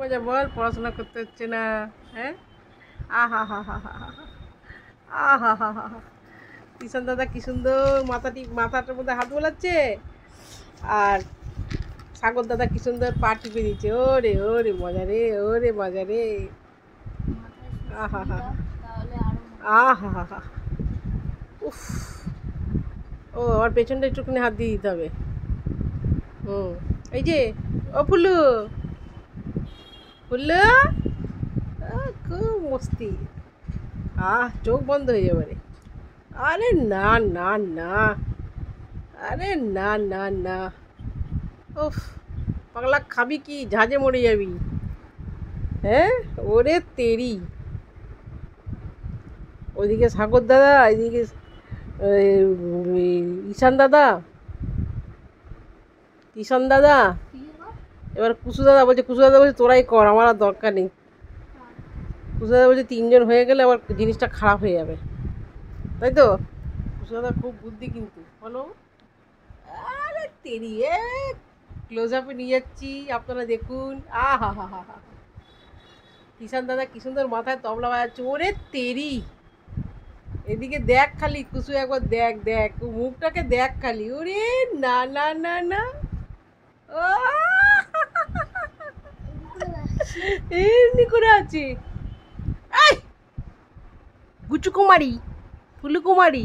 মজা বল, পড়াশোনা করতে হচ্ছে না। হ্যাঁ, আহা হা হা হা হা, আহা হা হা হা। কিষান দাদা কি সুন্দর মাথাটার মধ্যে হাত বোলাচ্ছে, আর সাগর দাদা কি সুন্দর পা টিপে দিচ্ছে। ওরে ওরে মজা রে, ওরে মজা রে, আহা হা আহা হা হা। উফ, ও আমার পেছনটা একটুখানি হাত দিয়ে দিতে হবে। এই যে, ও ফুলু, ফুলু, খুব মস্তি। চোখ বন্ধ হয়ে যাবে রে। আরে না না না, আরে না না না, উফ, পাগলা খাবি কি, ঝাঁঝে মরে যাবি। হ্যাঁ, ওরে তেরি। ওইদিকে সাগর দাদা, এদিকে ঈশান দাদা, ঈশান দাদা, এবার কুসু দাদা বলছে তোরাই কর, আমার আর দরকার নেই। কুসু দাদা বলছে 3 জন হয়ে গেলে আবার জিনিসটা খারাপ হয়ে যাবে, তাই তো? কুসু দাদা খুব বুদ্ধি কিন্তু, বলো। আরে তেরি, ক্লোজ আপে নিয়ে যাচ্ছি, আপনারা দেখুন। আহা হা হা হা। কিষান দাদা কি সুন্দর মাথায় তবলা বাজাচ্ছে। ওরে তেরি, এদিকে দেখ খালি কুসু, একবার দেখ দেখ মুখটাকে দেখ খালি। ওরে না না না না, ও এমনি করে আছে। গুচু কুমারী, ফুলু কুমারী।